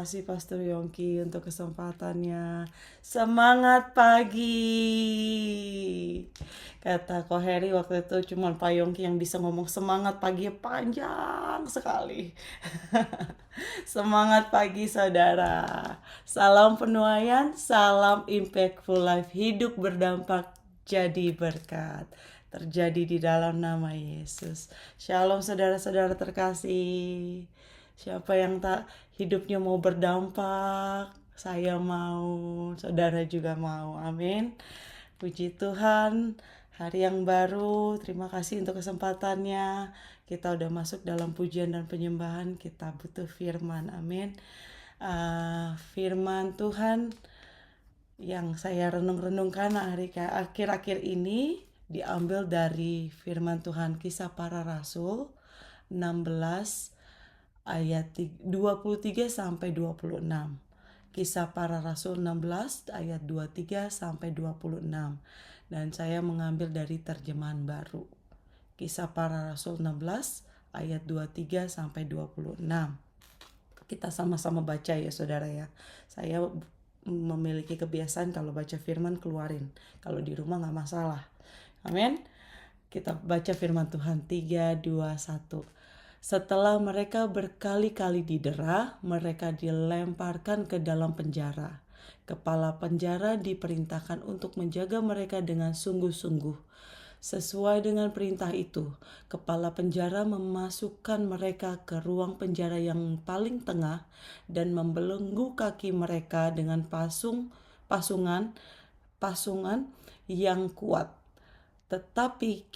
kasih Pastor Yongki untuk kesempatannya. Semangat pagi. Kata Ko Heri waktu itu cuma Pak Yongki yang bisa ngomong semangat pagi panjang sekali. Semangat pagi saudara. Salam penuaian, salam impactful life. Hidup berdampak jadi berkat. Terjadi di dalam nama Yesus. Shalom saudara-saudara terkasih. Siapa yang tak hidupnya mau berdampak? Saya mau, saudara juga mau. Amin. Puji Tuhan, hari yang baru. Terima kasih untuk kesempatannya. Kita udah masuk dalam pujian dan penyembahan. Kita butuh firman. Amin. Firman Tuhan yang saya renung-renungkan akhir-akhir ini diambil dari firman Tuhan Kisah Para Rasul 16 ayat 23 sampai 26. Kisah Para Rasul 16 ayat 23 sampai 26. Dan saya mengambil dari terjemahan baru. Kisah Para Rasul 16 ayat 23 sampai 26. Kita sama-sama baca ya saudara ya. Saya memiliki kebiasaan kalau baca firman keluarin. Kalau di rumah gak masalah. Amin. Kita baca firman Tuhan 3, 2, 1. Setelah mereka berkali-kali didera, mereka dilemparkan ke dalam penjara. Kepala penjara diperintahkan untuk menjaga mereka dengan sungguh-sungguh. Sesuai dengan perintah itu, kepala penjara memasukkan mereka ke ruang penjara yang paling tengah dan membelenggu kaki mereka dengan pasungan yang kuat. Tetapi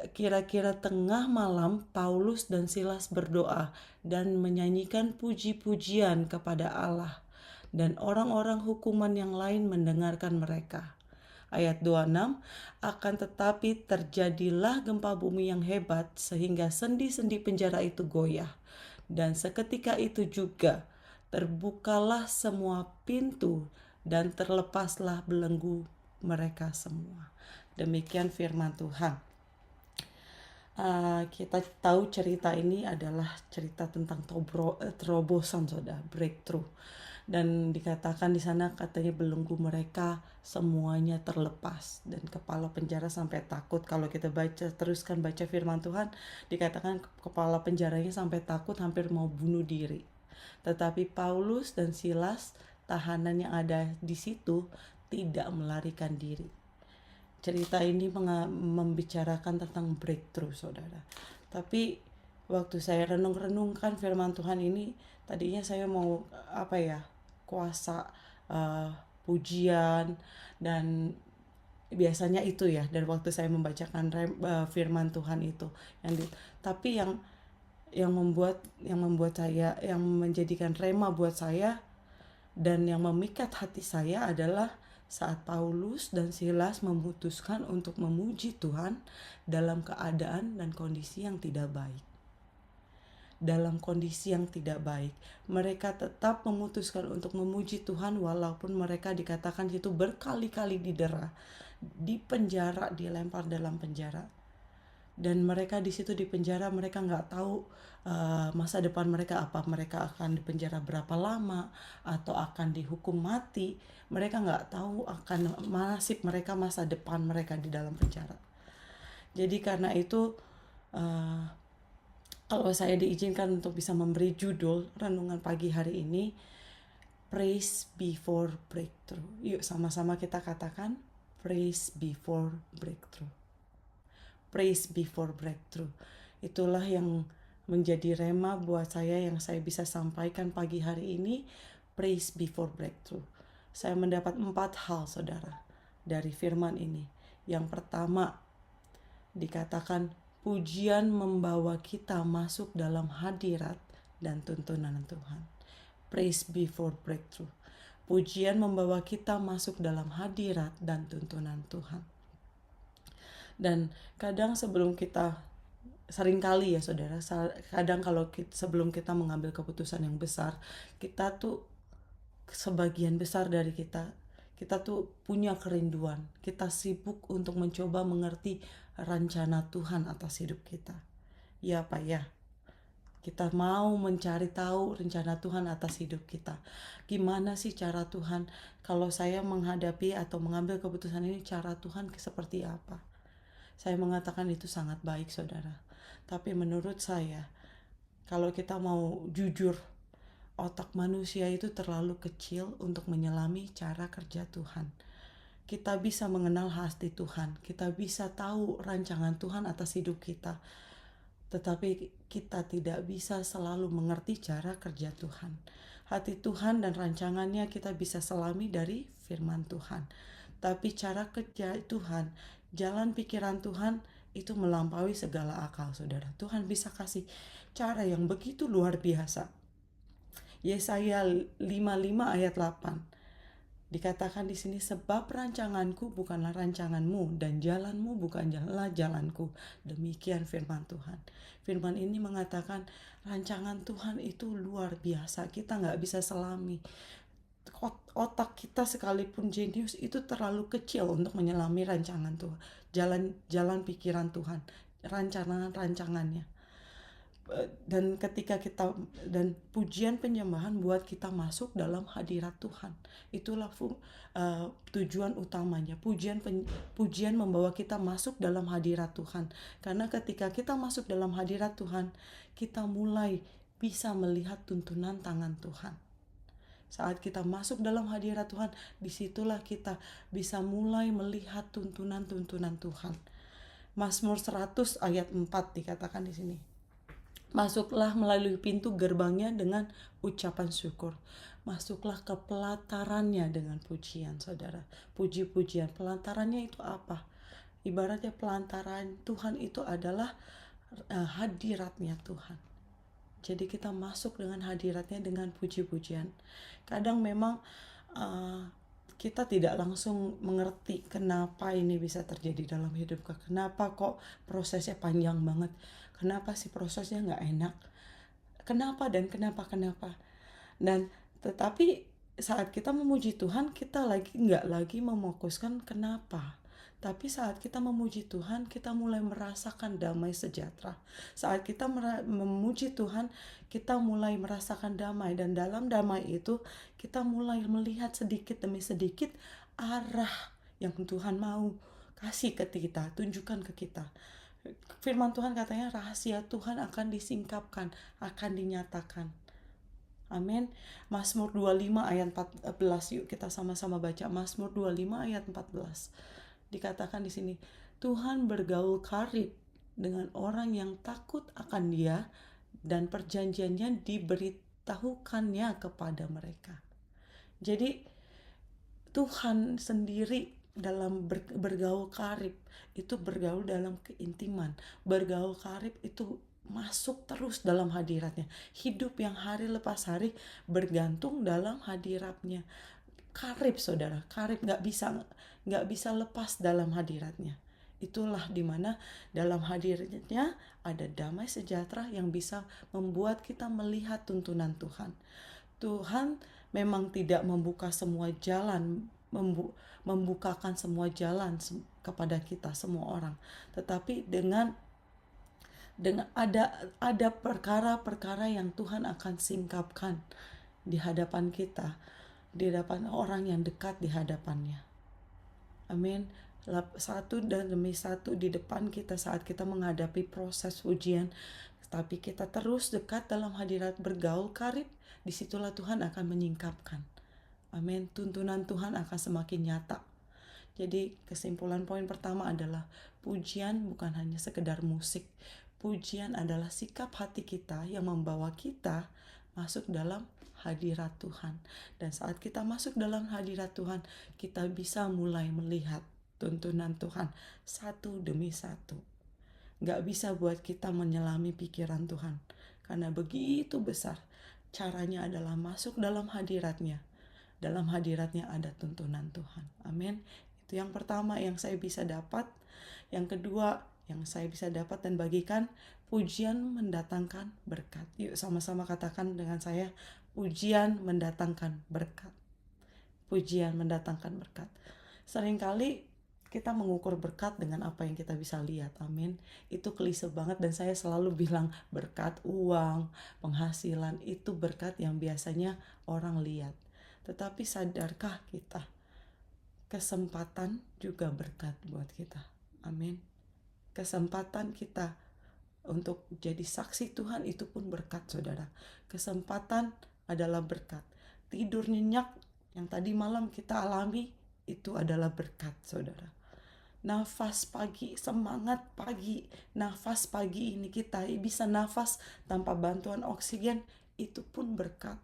kira-kira tengah malam Paulus dan Silas berdoa dan menyanyikan puji-pujian kepada Allah, dan orang-orang hukuman yang lain mendengarkan mereka. Ayat 26, akan tetapi terjadilah gempa bumi yang hebat sehingga sendi-sendi penjara itu goyah. Dan seketika itu juga terbukalah semua pintu dan terlepaslah belenggu mereka semua. Demikian firman Tuhan. Kita tahu cerita ini adalah cerita tentang terobosan saudara, breakthrough. Dan dikatakan di sana katanya belenggu mereka semuanya terlepas dan kepala penjara sampai takut. Kalau kita teruskan baca firman Tuhan, dikatakan kepala penjaranya sampai takut hampir mau bunuh diri. Tetapi Paulus dan Silas, tahanan yang ada di situ, tidak melarikan diri. Cerita ini membicarakan tentang breakthrough saudara. Tapi waktu saya renung-renungkan firman Tuhan ini, tadinya saya mau kuasa, pujian, dan biasanya itu ya dari waktu saya membacakan firman Tuhan itu. Tapi yang membuat saya, yang menjadikan rema buat saya dan yang memikat hati saya adalah saat Paulus dan Silas memutuskan untuk memuji Tuhan dalam keadaan dan kondisi yang tidak baik. Dalam kondisi yang tidak baik, mereka tetap memutuskan untuk memuji Tuhan walaupun mereka dikatakan itu berkali-kali didera, dipenjara, dilempar dalam penjara. Dan mereka di situ di penjara, mereka nggak tahu masa depan mereka apa. Mereka akan dipenjara berapa lama atau akan dihukum mati. Mereka nggak tahu akan nasib mereka, masa depan mereka di dalam penjara. Jadi karena itu kalau saya diizinkan untuk bisa memberi judul renungan pagi hari ini, Praise Before Breakthrough. Yuk sama-sama kita katakan Praise Before Breakthrough. Praise before breakthrough. Itulah yang menjadi rema buat saya yang saya bisa sampaikan pagi hari ini. Praise before breakthrough. Saya mendapat 4 hal saudara dari firman ini. Yang pertama, dikatakan pujian membawa kita masuk dalam hadirat dan tuntunan Tuhan. Praise before breakthrough. Pujian membawa kita masuk dalam hadirat dan tuntunan Tuhan. Dan kadang seringkali ya saudara, kadang kalau sebelum kita mengambil keputusan yang besar, kita tuh sebagian besar dari kita tuh punya kerinduan, kita sibuk untuk mencoba mengerti rencana Tuhan atas hidup kita. Ya Pak ya, Kita mau mencari tahu rencana Tuhan atas hidup kita. Gimana sih cara Tuhan? Kalau saya menghadapi atau mengambil keputusan ini, cara Tuhan seperti apa? Saya mengatakan itu sangat baik, saudara. Tapi menurut saya, kalau kita mau jujur, otak manusia itu terlalu kecil untuk menyelami cara kerja Tuhan. Kita bisa mengenal hati Tuhan, kita bisa tahu rancangan Tuhan atas hidup kita, tetapi kita tidak bisa selalu mengerti cara kerja Tuhan. Hati Tuhan dan rancangannya kita bisa selami dari firman Tuhan. Tapi cara kerja Tuhan, jalan pikiran Tuhan itu melampaui segala akal, saudara. Tuhan bisa kasih cara yang begitu luar biasa. Yesaya 55 ayat 8. Dikatakan di sini, sebab rancanganku bukanlah rancanganmu dan jalanmu bukanlah jalanku. Demikian firman Tuhan. Firman ini mengatakan rancangan Tuhan itu luar biasa. Kita nggak bisa selami. Otak kita sekalipun jenius itu terlalu kecil untuk menyelami rancangan Tuhan. Jalan pikiran Tuhan. Rancangannya. Dan ketika kita, dan pujian penyembahan buat kita masuk dalam hadirat Tuhan. Itulah tujuan utamanya. Pujian membawa kita masuk dalam hadirat Tuhan. Karena ketika kita masuk dalam hadirat Tuhan, kita mulai bisa melihat tuntunan tangan Tuhan. Saat kita masuk dalam hadirat Tuhan, disitulah kita bisa mulai melihat tuntunan-tuntunan Tuhan. Mazmur 100 ayat 4 dikatakan di sini. Masuklah melalui pintu gerbangnya dengan ucapan syukur. Masuklah ke pelatarannya dengan pujian, saudara. Puji-pujian. Pelantarannya itu apa? Ibaratnya pelantaran Tuhan itu adalah hadiratnya Tuhan. Jadi kita masuk dengan hadiratnya dengan puji-pujian. Kadang memang kita tidak langsung mengerti kenapa ini bisa terjadi dalam hidup kita. Kenapa kok prosesnya panjang banget? Kenapa sih prosesnya nggak enak? Kenapa dan kenapa? Dan tetapi saat kita memuji Tuhan, kita nggak lagi mefokuskan kenapa. Tapi saat kita memuji Tuhan, kita mulai merasakan damai sejahtera. Saat kita memuji Tuhan, kita mulai merasakan damai. Dan dalam damai itu, kita mulai melihat sedikit demi sedikit arah yang Tuhan mau kasih ke kita, tunjukkan ke kita. Firman Tuhan katanya rahasia Tuhan akan disingkapkan, akan dinyatakan. Amin. Mazmur 25 ayat 14, yuk kita sama-sama baca. Mazmur 25 ayat 14. Dikatakan di sini, Tuhan bergaul karib dengan orang yang takut akan Dia dan perjanjiannya diberitahukannya kepada mereka. Jadi Tuhan sendiri dalam bergaul karib itu bergaul dalam keintiman. Bergaul karib itu masuk terus dalam hadiratnya. Hidup yang hari lepas hari bergantung dalam hadiratnya. Karib, saudara, karib nggak bisa lepas dalam hadiratnya. Itulah dimana dalam hadiratnya ada damai sejahtera yang bisa membuat kita melihat tuntunan Tuhan. Tuhan memang tidak membuka semua jalan, membukakan semua jalan kepada kita semua orang, tetapi dengan ada perkara-perkara yang Tuhan akan singkapkan di hadapan kita, di hadapan orang yang dekat di hadapannya. Amin. Satu dan demi satu di depan kita saat kita menghadapi proses ujian, tapi kita terus dekat dalam hadirat bergaul karib, disitulah Tuhan akan menyingkapkan. Amin. Tuntunan Tuhan akan semakin nyata. Jadi kesimpulan poin pertama adalah pujian bukan hanya sekedar musik. Pujian adalah sikap hati kita yang membawa kita masuk dalam hadirat Tuhan. Dan saat kita masuk dalam hadirat Tuhan, kita bisa mulai melihat tuntunan Tuhan satu demi satu. Gak bisa buat kita menyelami pikiran Tuhan, karena begitu besar. Caranya adalah masuk dalam hadiratnya. Dalam hadiratnya ada tuntunan Tuhan. Amin. Itu yang pertama yang saya bisa dapat. Yang kedua yang saya bisa dapat dan bagikan, pujian mendatangkan berkat. Yuk sama-sama katakan dengan saya, pujian mendatangkan berkat. Pujian mendatangkan berkat. Seringkali kita mengukur berkat dengan apa yang kita bisa lihat. Amin. Itu klise banget, dan saya selalu bilang berkat uang, penghasilan itu berkat yang biasanya orang lihat. Tetapi sadarkah kita, kesempatan juga berkat buat kita. Amin. Kesempatan kita untuk jadi saksi Tuhan itu pun berkat, saudara. Kesempatan adalah berkat. Tidur nyenyak yang tadi malam kita alami itu adalah berkat, saudara. Nafas pagi, semangat pagi, nafas pagi ini kita bisa nafas tanpa bantuan oksigen, itu pun berkat.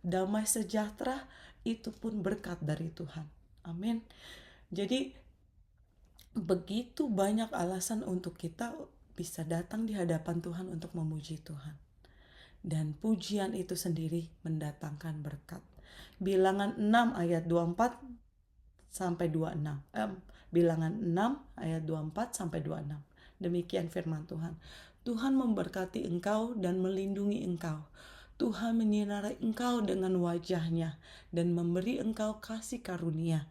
Damai sejahtera itu pun berkat dari Tuhan. Amin. Jadi begitu banyak alasan untuk kita bisa datang di hadapan Tuhan untuk memuji Tuhan. Dan pujian itu sendiri mendatangkan berkat. Bilangan 6 ayat 24 sampai 26. Bilangan 6 ayat 24 sampai 26. Demikian firman Tuhan. Tuhan memberkati engkau dan melindungi engkau. Tuhan menyinari engkau dengan wajah-Nya dan memberi engkau kasih karunia.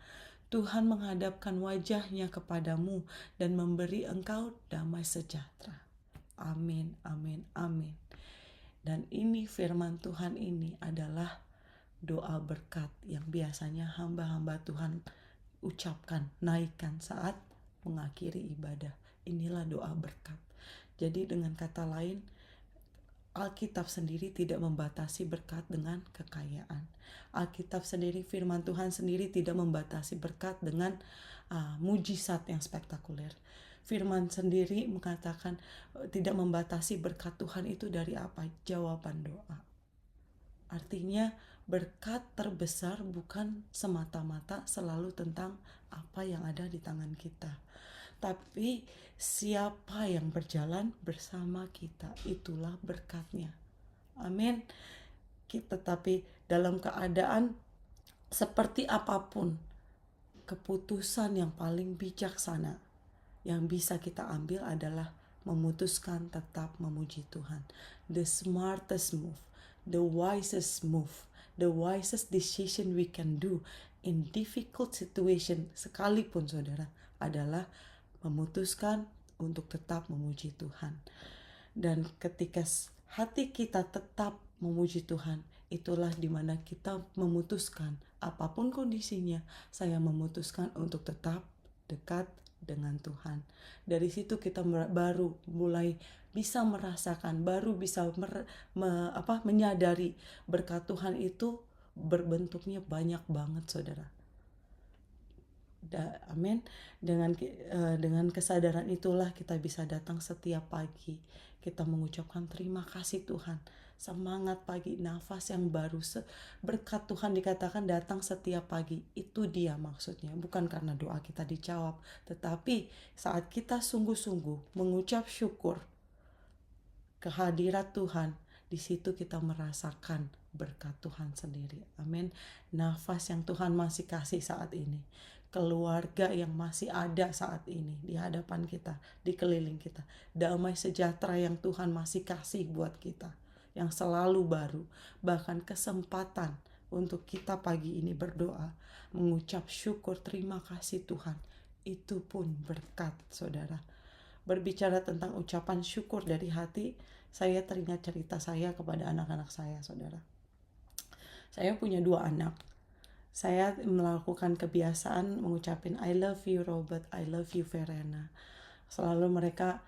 Tuhan menghadapkan wajah-Nya kepadamu dan memberi engkau damai sejahtera. Amin, amin, amin. Dan ini firman Tuhan ini adalah doa berkat yang biasanya hamba-hamba Tuhan ucapkan, naikkan saat mengakhiri ibadah. Inilah doa berkat. Jadi dengan kata lain, Alkitab sendiri tidak membatasi berkat dengan kekayaan. Alkitab sendiri, firman Tuhan sendiri tidak membatasi berkat dengan mujizat yang spektakuler. Firman sendiri mengatakan tidak membatasi berkat Tuhan itu dari apa? Jawaban doa. Artinya berkat terbesar bukan semata-mata selalu tentang apa yang ada di tangan kita, tapi siapa yang berjalan bersama kita, itulah berkatnya. Amin. Tetapi dalam keadaan seperti apapun, keputusan yang paling bijaksana yang bisa kita ambil adalah memutuskan tetap memuji Tuhan. The smartest move, the wisest move, the wisest decision we can do in difficult situation sekalipun, saudara, adalah memutuskan untuk tetap memuji Tuhan. Dan ketika hati kita tetap memuji Tuhan, itulah dimana kita memutuskan, apapun kondisinya, saya memutuskan untuk tetap dekat dengan Tuhan. Dari situ kita baru mulai bisa merasakan, baru bisa menyadari berkat Tuhan itu berbentuknya banyak banget, saudara. Amin. Dengan kesadaran itulah kita bisa datang setiap pagi. Kita mengucapkan terima kasih Tuhan. Semangat pagi, nafas yang baru. Berkat Tuhan dikatakan datang setiap pagi. Itu dia maksudnya. Bukan karena doa kita dijawab. Tetapi saat kita sungguh-sungguh mengucap syukur kehadirat Tuhan, di situ kita merasakan berkat Tuhan sendiri. Amin. Nafas yang Tuhan masih kasih saat ini. Keluarga yang masih ada saat ini di hadapan kita, di keliling kita. Damai sejahtera yang Tuhan masih kasih buat kita, yang selalu baru. Bahkan kesempatan untuk kita pagi ini berdoa, mengucap syukur terima kasih Tuhan. Itu pun berkat, saudara. Berbicara tentang ucapan syukur dari hati, saya teringat cerita saya kepada anak-anak saya, saudara. Saya punya 2 anak. Saya melakukan kebiasaan mengucapin I love you Robert, I love you Verena. Selalu mereka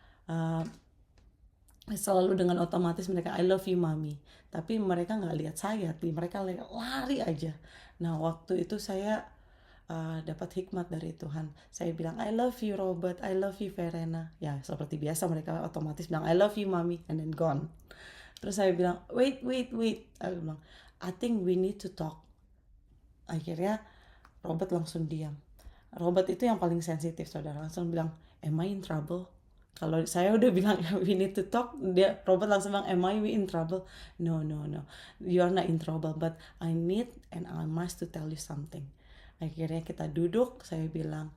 selalu dengan otomatis mereka I love you mami. Tapi mereka nggak lihat saya, mereka lari aja. Nah waktu itu saya dapat hikmat dari Tuhan. Saya bilang I love you Robert, I love you Verena. Ya seperti biasa mereka otomatis bilang I love you mami, and then gone. Terus saya bilang wait. Aku bilang I think we need to talk. Akhirnya Robert langsung diam. Robert itu yang paling sensitif, saudara. Langsung bilang, am I in trouble? Kalau saya udah bilang we need to talk, Robert langsung bilang, am I in trouble? No. You are not in trouble, but I need and I must to tell you something. Akhirnya kita duduk, saya bilang,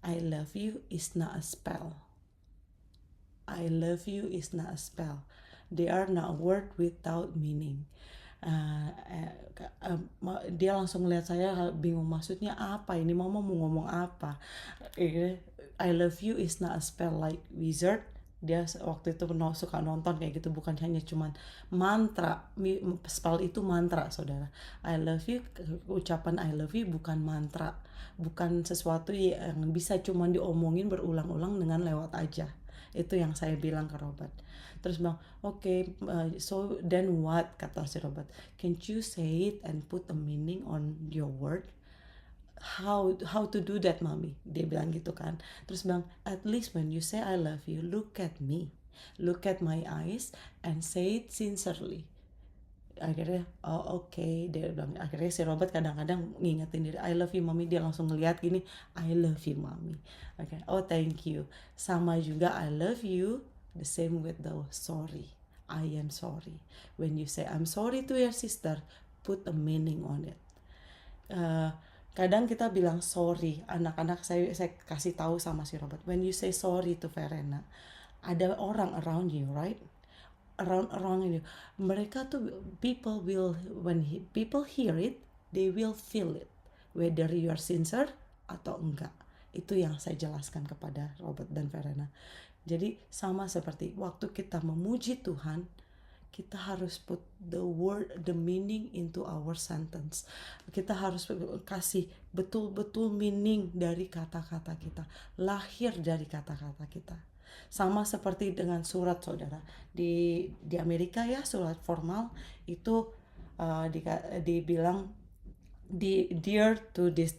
I love you is not a spell. I love you is not a spell. They are not word without meaning. Uh, dia langsung lihat saya bingung, maksudnya apa ini, mama mau ngomong apa. I love you is not a spell like wizard. Dia waktu itu suka nonton kayak gitu, bukan hanya cuman mantra. Spell itu mantra, saudara. I love you, ucapan I love you bukan mantra, bukan sesuatu yang bisa cuman diomongin berulang-ulang dengan lewat aja. Itu yang saya bilang ke Robert. Terus bilang, okay, so then what, kata si Robert, can't you say it and put a meaning on your word? How to do that, mommy? Dia bilang gitu kan. Terus bilang, at least when you say I love you, look at me, look at my eyes and say it sincerely. Akhirnya okay, dia bilang. Akhirnya si Robert kadang-kadang ngingetin diri, I love you mommy. Dia langsung ngeliat gini, I love you mommy. Okay, oh thank you. Sama juga I love you, the same with the sorry, I am sorry. When you say I'm sorry to your sister, put a meaning on it. Kadang kita bilang sorry, anak-anak saya kasih tahu sama si Robert, when you say sorry to Verena, ada orang around you, right? Around you, mereka tuh, people will, when people hear it, they will feel it, whether you are sincere atau enggak. Itu yang saya jelaskan kepada Robert dan Verena. Jadi sama seperti waktu kita memuji Tuhan, kita harus put the word, the meaning into our sentence. Kita harus kasih betul-betul meaning dari kata-kata kita, lahir dari kata-kata kita. Sama seperti dengan surat, saudara. Di Amerika ya, surat formal itu dibilang dear to this.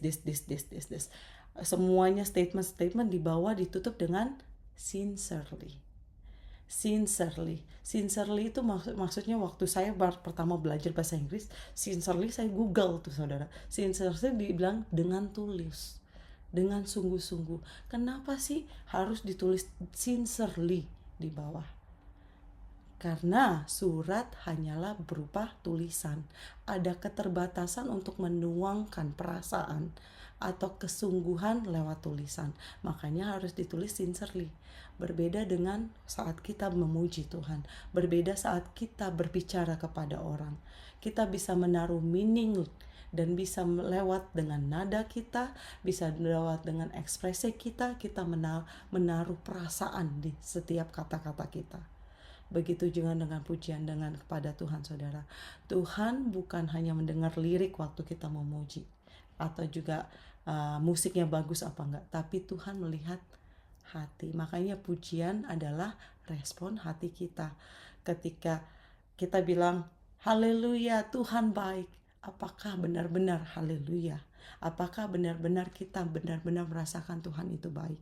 Semuanya statement di bawah ditutup dengan sincerely. Sincerely itu maksudnya waktu saya pertama belajar bahasa Inggris, sincerely saya Google tuh, saudara. Sincerely dibilang dengan tulus, dengan sungguh-sungguh. Kenapa sih harus ditulis sincerely di bawah? Karena surat hanyalah berupa tulisan. Ada keterbatasan untuk menuangkan perasaan atau kesungguhan lewat tulisan. Makanya harus ditulis sincerely. Berbeda dengan saat kita memuji Tuhan. Berbeda saat kita berbicara kepada orang. Kita bisa menaruh meaning dan bisa lewat dengan nada kita, bisa lewat dengan ekspresi kita menaruh perasaan di setiap kata-kata kita. Begitu juga dengan pujian dengan kepada Tuhan, saudara. Tuhan bukan hanya mendengar lirik waktu kita memuji atau juga musiknya bagus apa enggak, tapi Tuhan melihat hati. Makanya pujian adalah respon hati kita. Ketika kita bilang haleluya, Tuhan baik, apakah benar-benar haleluya? Apakah benar-benar kita benar-benar merasakan Tuhan itu baik?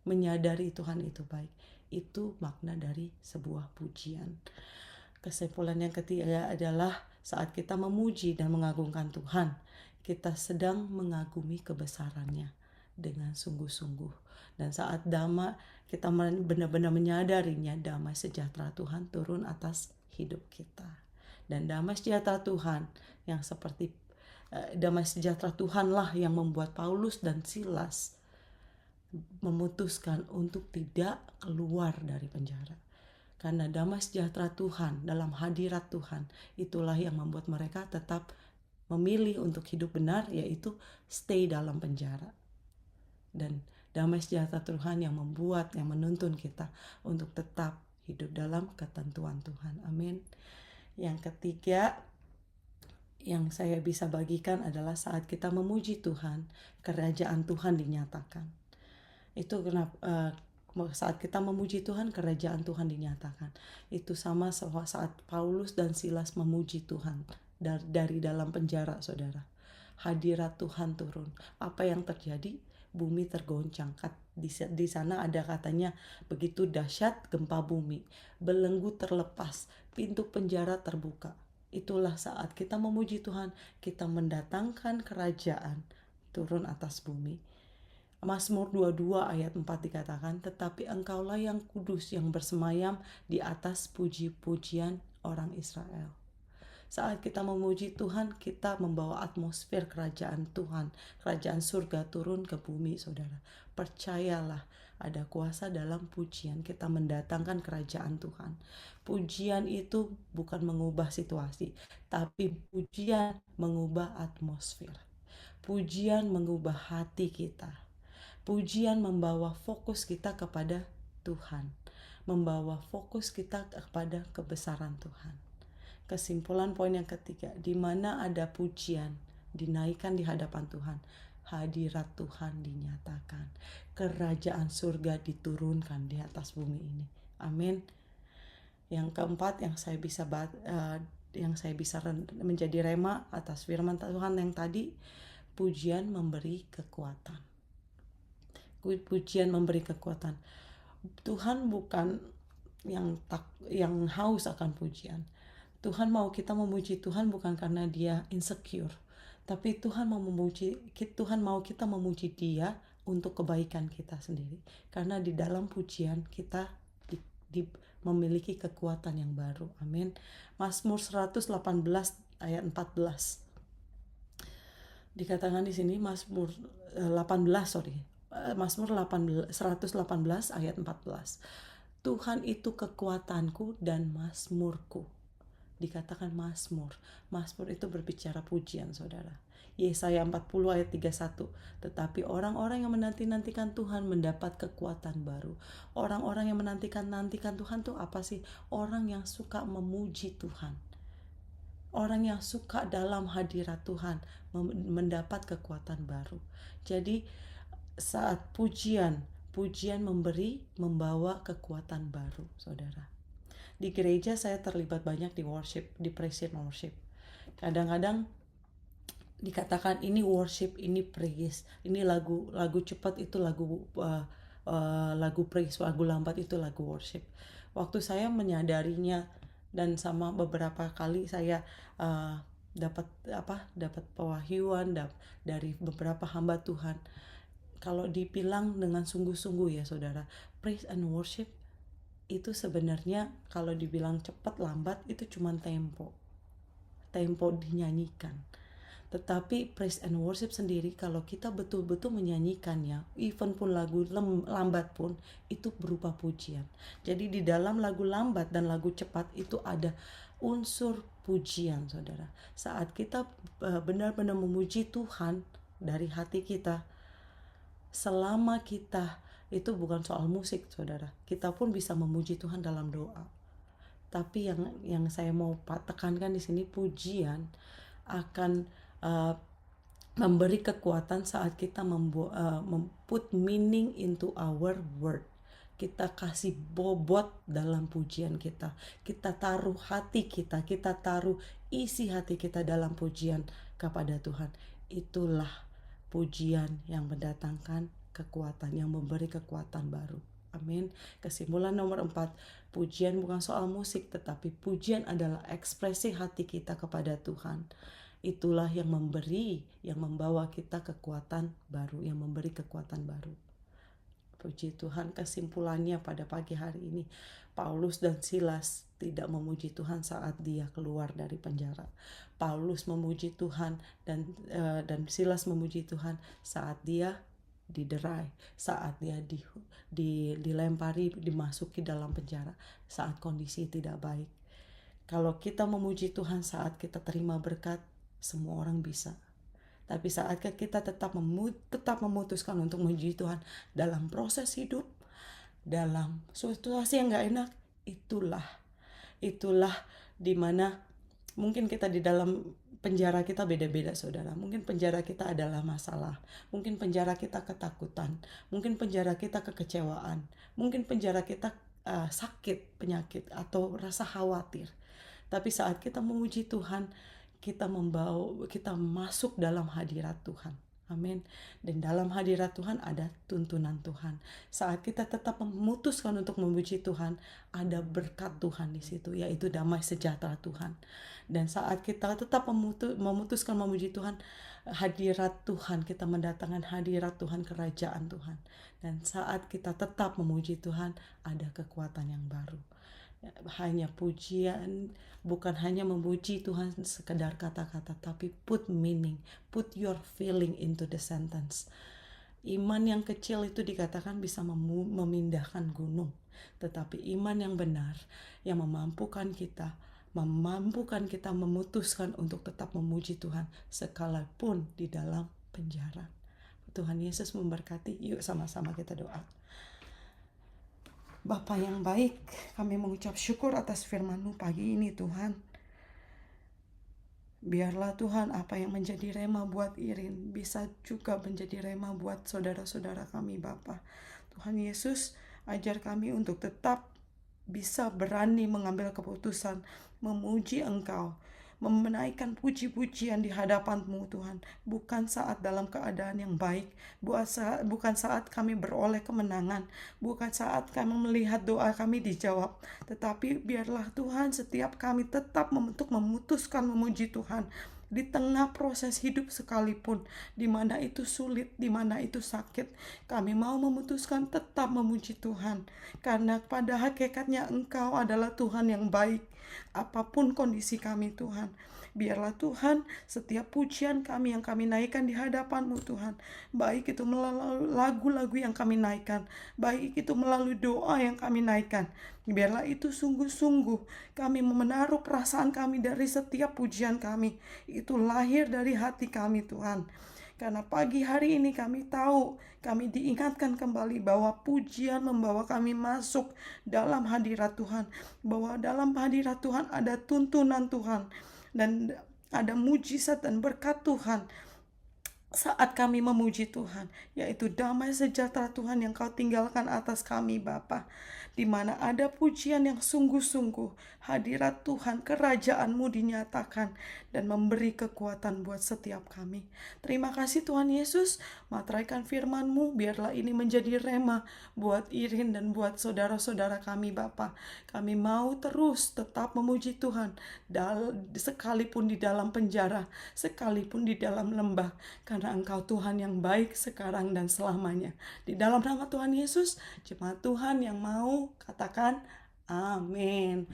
Menyadari Tuhan itu baik. Itu makna dari sebuah pujian. Kesimpulan yang ketiga adalah saat kita memuji dan mengagungkan Tuhan, kita sedang mengagumi kebesarannya dengan sungguh-sungguh. Dan saat kita benar-benar menyadarinya, damai sejahtera Tuhan turun atas hidup kita. Dan damai sejahtera Tuhan yang seperti damai sejahtera Tuhanlah yang membuat Paulus dan Silas memutuskan untuk tidak keluar dari penjara. Karena damai sejahtera Tuhan dalam hadirat Tuhan, itulah yang membuat mereka tetap memilih untuk hidup benar, yaitu stay dalam penjara. Dan damai sejahtera Tuhan yang menuntun kita untuk tetap hidup dalam ketentuan Tuhan. Amin. Yang ketiga yang saya bisa bagikan adalah saat kita memuji Tuhan, kerajaan Tuhan dinyatakan. Itu kenapa saat kita memuji Tuhan, kerajaan Tuhan dinyatakan. Itu sama saat Paulus dan Silas memuji Tuhan dari dalam penjara, saudara. Hadirat Tuhan turun. Apa yang terjadi? Bumi tergoncang. Di sana ada katanya begitu dahsyat gempa bumi, belenggu terlepas, pintu penjara terbuka. Itulah saat kita memuji Tuhan, kita mendatangkan kerajaan turun atas bumi. Mazmur 22 ayat 4 dikatakan, tetapi engkaulah yang kudus yang bersemayam di atas puji-pujian orang Israel. Saat kita memuji Tuhan, kita membawa atmosfer kerajaan Tuhan, kerajaan surga turun ke bumi, saudara. Percayalah, Ada kuasa dalam pujian. Kita mendatangkan kerajaan Tuhan. Pujian itu bukan mengubah situasi, tapi pujian mengubah atmosfer. Pujian mengubah hati kita. Pujian membawa fokus kita kepada Tuhan. Membawa fokus kita kepada kebesaran Tuhan. Kesimpulan poin yang ketiga, di mana ada pujian, dinaikkan di hadapan Tuhan, hadirat Tuhan dinyatakan, kerajaan surga diturunkan di atas bumi ini. Amin. Yang keempat yang saya bisa menjadi rema atas firman Tuhan yang tadi, pujian memberi kekuatan. Pujian memberi kekuatan. Tuhan bukan yang haus akan pujian. Tuhan mau kita memuji Tuhan bukan karena dia insecure, tapi Tuhan mau kita memuji dia untuk kebaikan kita sendiri. Karena di dalam pujian kita memiliki kekuatan yang baru. Amin. Mazmur 118 ayat 14. Dikatakan di sini Mazmur 118 ayat 14. Tuhan itu kekuatanku dan mazmurku. Dikatakan mazmur. Mazmur itu berbicara pujian, saudara. Yesaya 40 ayat 31. Tetapi orang-orang yang menanti-nantikan Tuhan mendapat kekuatan baru. Orang-orang yang menantikan Tuhan tuh apa sih? Orang yang suka memuji Tuhan. Orang yang suka dalam hadirat Tuhan mendapat kekuatan baru. Jadi saat pujian membawa kekuatan baru, saudara. Di gereja saya terlibat banyak di worship, di praise and worship. Kadang-kadang dikatakan ini worship, ini praise, ini lagu cepat itu lagu praise, lagu lambat itu lagu worship. Waktu saya menyadarinya dan sama beberapa kali saya dapat pewahyuan dari beberapa hamba Tuhan. Kalau dibilang dengan sungguh-sungguh ya saudara, praise and worship itu sebenarnya kalau dibilang cepat lambat itu cuma tempo dinyanyikan. Tetapi praise and worship sendiri kalau kita betul-betul menyanyikannya, even pun lagu lambat pun itu berupa pujian. Jadi di dalam lagu lambat dan lagu cepat itu ada unsur pujian, saudara. Saat kita benar-benar memuji Tuhan dari hati kita, selama kita itu bukan soal musik, saudara. Kita pun bisa memuji Tuhan dalam doa. Tapi yang saya mau tekankan di sini, pujian akan memberi kekuatan saat kita put meaning into our word. Kita kasih bobot dalam pujian kita. Kita taruh hati kita taruh isi hati kita dalam pujian kepada Tuhan. Itulah pujian yang mendatangkan kekuatan, yang memberi kekuatan baru. Amin. Kesimpulan nomor 4, pujian bukan soal musik, tetapi pujian adalah ekspresi hati kita kepada Tuhan. Itulah yang membawa kita kekuatan baru, yang memberi kekuatan baru. Puji Tuhan, kesimpulannya pada pagi hari ini, Paulus dan Silas tidak memuji Tuhan saat dia keluar dari penjara. Paulus memuji Tuhan dan Silas memuji Tuhan saat dia diderai, saat dia dilempari, dimasuki dalam penjara, saat kondisi tidak baik. Kalau kita memuji Tuhan saat kita terima berkat, semua orang bisa. Tapi saat kita tetap memutuskan untuk memuji Tuhan dalam proses hidup, dalam situasi yang gak enak, itulah dimana mungkin kita di dalam penjara kita beda-beda, saudara. Mungkin penjara kita adalah masalah, mungkin penjara kita ketakutan, mungkin penjara kita kekecewaan, mungkin penjara kita sakit, penyakit, atau rasa khawatir. Tapi saat kita memuji Tuhan, kita masuk dalam hadirat Tuhan. Amin. Dan dalam hadirat Tuhan ada tuntunan Tuhan. Saat kita tetap memutuskan untuk memuji Tuhan, ada berkat Tuhan di situ, yaitu damai sejahtera Tuhan. Dan saat kita tetap memutuskan memuji Tuhan, hadirat Tuhan, kita mendatangkan hadirat Tuhan, kerajaan Tuhan. Dan saat kita tetap memuji Tuhan, ada kekuatan yang baru. Hanya pujian, bukan hanya memuji Tuhan sekedar kata-kata, tapi put meaning, put your feeling into the sentence. Iman yang kecil itu dikatakan bisa memindahkan gunung. Tetapi iman yang benar, yang memampukan kita memutuskan untuk tetap memuji Tuhan sekalipun di dalam penjara. Tuhan Yesus memberkati. Yuk sama-sama kita doa. Bapa yang baik, kami mengucap syukur atas firman-Mu pagi ini Tuhan. Biarlah Tuhan apa yang menjadi rema buat Irin bisa juga menjadi rema buat saudara-saudara kami Bapa. Tuhan Yesus, ajar kami untuk tetap bisa berani mengambil keputusan, memuji Engkau, menaikkan puji-pujian di hadapan-Mu Tuhan. Bukan saat dalam keadaan yang baik, bukan saat kami beroleh kemenangan, bukan saat kami melihat doa kami dijawab, tetapi biarlah Tuhan setiap kami tetap untuk memutuskan memuji Tuhan di tengah proses hidup sekalipun, di mana itu sulit, di mana itu sakit, kami mau memutuskan tetap memuji Tuhan, karena pada hakikatnya Engkau adalah Tuhan yang baik. Apapun kondisi kami Tuhan, biarlah Tuhan setiap pujian kami yang kami naikkan di hadapan-Mu Tuhan, baik itu melalui lagu-lagu yang kami naikkan, baik itu melalui doa yang kami naikkan, biarlah itu sungguh-sungguh kami menaruh perasaan kami dari setiap pujian kami, itu lahir dari hati kami Tuhan. Karena pagi hari ini kami tahu, kami diingatkan kembali bahwa pujian membawa kami masuk dalam hadirat Tuhan, bahwa dalam hadirat Tuhan ada tuntunan Tuhan, dan ada mujizat dan berkat Tuhan saat kami memuji Tuhan, yaitu damai sejahtera Tuhan yang Kau tinggalkan atas kami Bapa, di mana ada pujian yang sungguh-sungguh, hadirat Tuhan, kerajaan-Mu dinyatakan dan memberi kekuatan buat setiap kami. Terima kasih Tuhan Yesus, materaikan firman-Mu, biarlah ini menjadi rema buat Irin dan buat saudara-saudara kami Bapa. Kami mau terus tetap memuji Tuhan, sekalipun di dalam penjara, sekalipun di dalam lembah, karena Engkau Tuhan yang baik sekarang dan selamanya. Di dalam nama Tuhan Yesus, jemaat Tuhan yang mau katakan amin.